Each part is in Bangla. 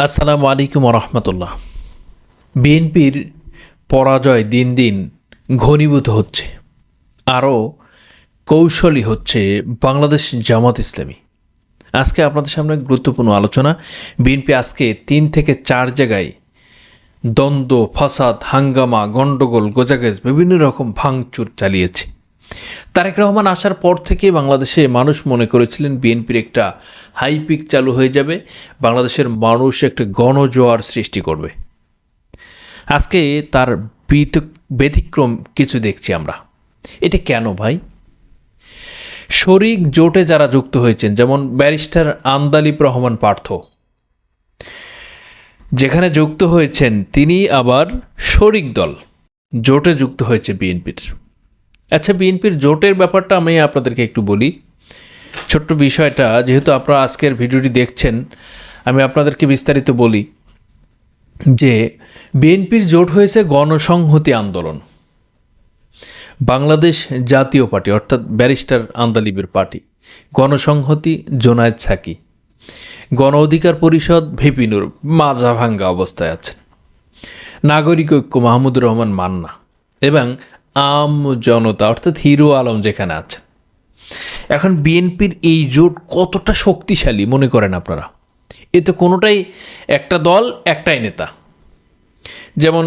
আসসালামু আলাইকুম রহমতুল্লাহ। বিএনপির পরাজয় দিন দিন ঘনীভূত হচ্ছে, আরও কৌশলী হচ্ছে বাংলাদেশ জামাত ইসলামী। আজকে আপনাদের সামনে গুরুত্বপূর্ণ আলোচনা। বিএনপি আজকে 3 থেকে 4 জায়গায় দ্বন্দ্ব, ফাসাদ, হাঙ্গামা, গণ্ডগোল, গোজাগেজ বিভিন্ন রকম ভাঙচুর চালিয়েছে। তারেক রহমান আসার পর থেকে বাংলাদেশে মানুষ মনে করেছিলেন বিএনপির একটা হাইপিক চালু হয়ে যাবে, বাংলাদেশের মানুষ একটা গণজোয়ার সৃষ্টি করবে। আজকে তার ব্যতিক্রম কিছু দেখছি আমরা। এটা কেন ভাই? শরিক জোটে যারা যুক্ত হয়েছেন, যেমন ব্যারিস্টার আন্দালিব রহমান পার্থ যেখানে যুক্ত হয়েছেন, তিনি আবার শরিক দল জোটে যুক্ত হয়েছে বিএনপির। আচ্ছা, বিএনপির জোটের ব্যাপারটা আমি আপনাদেরকে একটু বলি। ছোট্ট বিষয়টা, যেহেতু আপনারা আজকের ভিডিওটি দেখছেন, আমি আপনাদেরকে বিস্তারিত বলি যে বিএনপির জোট হয়েছে গণসংহতি আন্দোলন, বাংলাদেশ জাতীয় পার্টি অর্থাৎ ব্যারিস্টার আন্দালিবের পার্টি, গণসংহতি জোনায়েদ সাকি, গণ অধিকার পরিষদ ভিপি নূর মাজা ভাঙ্গা অবস্থায় আছেন, নাগরিক ঐক্য মাহমুদুর রহমান মান্না এবং আম জনতা অর্থাৎ হিরো আলম যেখানে আছেন। এখন বিএনপির এই জোট কতটা শক্তিশালী মনে করেন আপনারা? এ তো কোনোটাই একটা দল একটাই নেতা। যেমন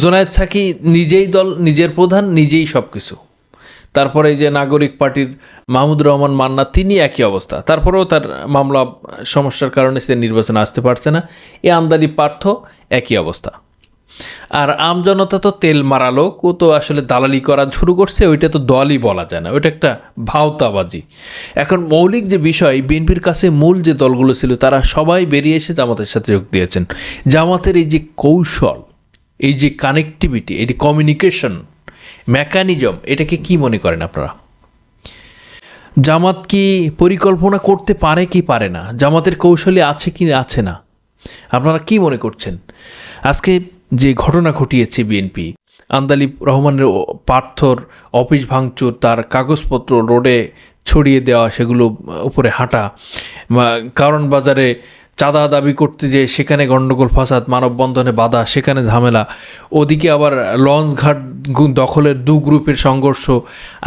জোনায়েদ সাকি নিজেই দল, নিজের প্রধান, নিজেই সব কিছু। তারপরে এই যে নাগরিক পার্টির মাহমুদুর রহমান মান্না, তিনি একই অবস্থা। তারপরেও তার মামলা সমস্যার কারণে সে নির্বাচনে আসতে পারছে না। এ আন্দালিব পার্থ একই অবস্থা। আর আমজনতা তো তেল মারা লোক, ও তো আসলে দালালি করা শুরু করছে। ওইটা তো দলই বলা যায় না, ওইটা একটা ভাওতাবাজি। এখন মৌলিক যে বিষয়, বিএনপির কাছে মূল যে দলগুলো ছিল তারা সবাই বেরিয়ে এসে জামাতের সাথে যোগ দিয়েছেন। জামাতের এই যে কৌশল, এই যে কানেক্টিভিটি, এই যে কমিউনিকেশন মেকানিজম, এটাকে কি মনে করেন আপনারা? জামাত কি পরিকল্পনা করতে পারে কি পারে না? জামাতের কৌশলে আছে কি আছে না? আপনারা কি মনে করছেন? আজকে যে ঘটনা ঘটিয়েছে বিএনপি, আন্দালিব রহমানের পার্থর অফিস ভাঙচুর, তার কাগজপত্র রোডে ছড়িয়ে দেওয়া, সেগুলো উপরে হাঁটা, কারণ বাজারে চাঁদা দাবি করতে যে সেখানে গণ্ডগোল, ফাসাদ, মানববন্ধনে বাধা, সেখানে ঝামেলা, ওদিকে আবার লঞ্চ ঘাট দখলের 2 গ্রুপের সংঘর্ষ,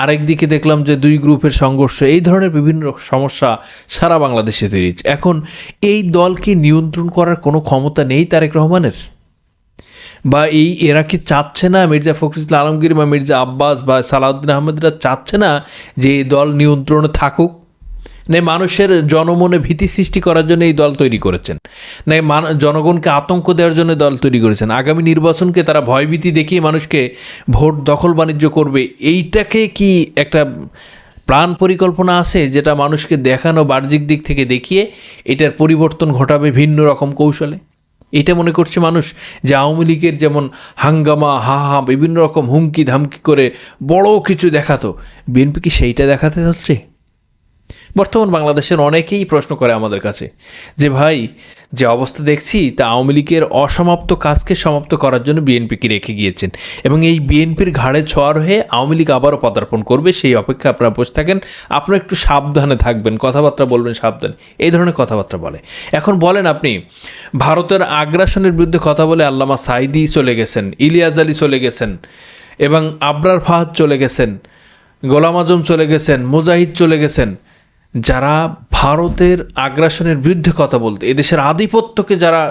আরেকদিকে দেখলাম যে 2 গ্রুপের সংঘর্ষ, এই ধরনের বিভিন্ন সমস্যা সারা বাংলাদেশে তৈরি হচ্ছে। এখন এই দলকে নিয়ন্ত্রণ করার কোনো ক্ষমতা নেই তারেক রহমানের? বা এরা কি চাচ্ছে না, মির্জা ফখরুল আলমগীর বা মির্জা আব্বাস বা সালাউদ্দিন আহমেদরা চাচ্ছে না যে এই দল নিয়ন্ত্রণে থাকুক? না মানুষের জনমনে ভীতি সৃষ্টি করার জন্য এই দল তৈরি করেছেন? না জনগণকে আতঙ্ক দেওয়ার জন্য দল তৈরি করেছেন? আগামী নির্বাচনকে তারা ভয়ভীতি দেখিয়ে মানুষকে ভোট দখল বাণিজ্য করবে, এইটাকে কি একটা প্ল্যান পরিকল্পনা আছে যেটা মানুষকে দেখানো, বাহ্যিক দিক থেকে দেখিয়ে এটার পরিবর্তন ঘটাবে ভিন্ন রকম কৌশলে? এটা মনে করছে মানুষ যে আওয়ামী লীগের যেমন হাঙ্গামা, হা বিভিন্ন রকম হুমকি ধামকি করে বড় কিছু দেখাতো, বিএনপি কি সেইটা দেখাতে যাচ্ছে? বর্তমান বাংলাদেশের অনেকেই প্রশ্ন করে আমাদের কাছে যে ভাই, যে অবস্থা দেখছি তা আওয়ামী লীগের অসমাপ্ত কাজকে সমাপ্ত করার জন্য বিএনপিকে রেখে গিয়েছেন, এবং এই বিএনপির ঘাড়ে ছোঁয়ার হয়ে আওয়ামী লীগ আবারও পদার্পণ করবে, সেই অপেক্ষা আপনারা বসে থাকেন, আপনারা একটু সাবধানে থাকবেন, কথাবার্তা বলবেন সাবধানে, এই ধরনের কথাবার্তা বলে। এখন বলেন আপনি, ভারতের আগ্রাসনের বিরুদ্ধে কথা বলে আল্লামা সাঈদী চলে গেছেন, ইলিয়াস আলী চলে গেছেন, এবং আবরার ফাহাদ চলে গেছেন, গোলাম আজম চলে গেছেন, মুজাহিদ চলে গেছেন। যারা ভারতের আগ্রাসনের বিরুদ্ধে কথা বলতে, এদেশের আধিপত্যকে যারা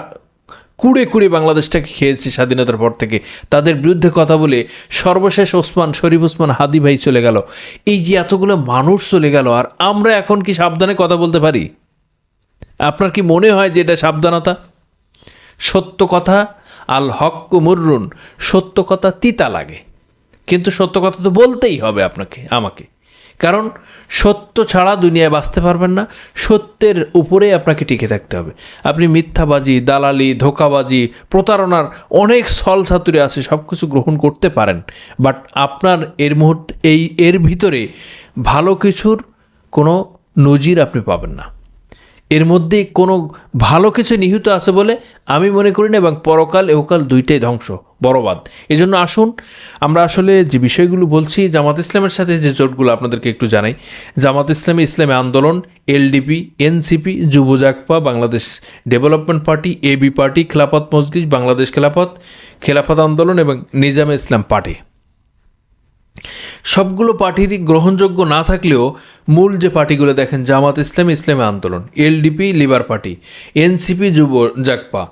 কুড়ে কুড়ে বাংলাদেশটাকে খেয়েছে স্বাধীনতার পর থেকে, তাদের বিরুদ্ধে কথা বলে সর্বশেষ শরীফ ওসমান হাদি ভাই চলে গেল। এই যে এতগুলো মানুষ চলে গেল, আর আমরা এখন কি সাবধানে কথা বলতে পারি? আপনার কি মনে হয় যে এটা সাবধানতা? সত্য কথা, আল হক মুররুন, সত্য কথা তিতা লাগে, কিন্তু সত্য কথা তো বলতেই হবে আপনাকে, আমাকে, কারণ সত্য ছাড়া দুনিয়ায় বাঁচতে পারবেন না। সত্যের উপরে আপনাকে টিকে থাকতে হবে। আপনি মিথ্যাবাজি, দালালি, ধোঁকাবাজি, প্রতারণার অনেক ছল ছাতুরে আছে, সব কিছু গ্রহণ করতে পারেন, বাট আপনার এর ভিতরে ভালো কিছুর কোনো নজির আপনি পাবেন না। এর মধ্যে কোনো ভালো কিছু নিহিত আছে বলে আমি মনে করি না, এবং পরকাল এহকাল দুইটাই ধ্বংস, বরবাদ। এজন্য আসুন আমরা আসলে যে বিষয়গুলো বলছি, জামাত ইসলামের সাথে যে জোটগুলো আপনাদেরকে একটু জানাই। জামাত ইসলামী, ইসলামী আন্দোলন, এলডিপি, এনসিপি, যুব Jagpa, Bangladesh development party, AB party, Khelafat Majlis, Bangladesh Khelafat আন্দোলন এবং নিজামে ইসলাম পার্টি, সবগুলো পার্টিরই গ্রহণযোগ্য না থাকলেও মূল যে পার্টিগুলো দেখেন, জামাত ইসলামী, ইসলামী আন্দোলন, এলডিপি, লিবার পার্টি, এনসিপি, যুব জাগপা,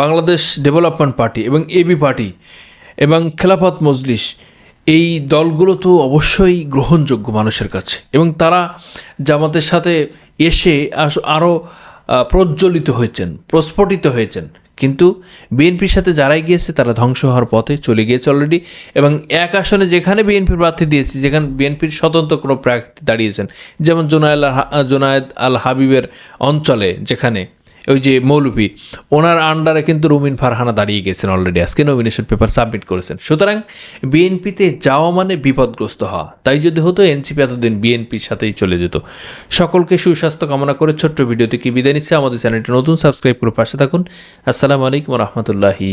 বাংলাদেশ ডেভেলপমেন্ট পার্টি এবং এবি পার্টি এবং খেলাফত মজলিস, এই দলগুলো তো অবশ্যই গ্রহণযোগ্য মানুষের কাছে, এবং তারা জামাতের সাথে এসে আরও প্রজ্বলিত হয়েছেন, প্রস্ফুটিত হয়েছেন। কিন্তু বিএনপির সাথে যারাই গিয়েছে তারা ধ্বংস হওয়ার পথে চলে গিয়েছে অলরেডি। এবং এক আসনে যেখানে বিএনপির প্রার্থী দিয়েছে, যেখানে বিএনপির স্বতন্ত্র কোনো প্রার্থী দাঁড়িয়েছেন, যেমন জোনায়েদ আল হাবিবের অঞ্চলে, যেখানে ওই যে মৌলভী, ওনার আন্ডারে কিন্তু রুমিন ফারহানা দাঁড়িয়ে গেছেন অলরেডি, আজকে নমিনেশন পেপার সাবমিট করেছেন। সুতরাং বিএনপিতে যাওয়া মানে বিপদগ্রস্ত হওয়া। তাই যদি হতো এনসিপি এতদিন বিএনপির সাথেই চলে যেত। সকলকে সুস্বাস্থ্য কামনা করে ছোট্ট ভিডিও থেকে বিদায় নিচ্ছে। আমাদের চ্যানেলটি নতুন, সাবস্ক্রাইব করে পাশে থাকুন। আসসালামু আলাইকুম রহমতুল্লাহি।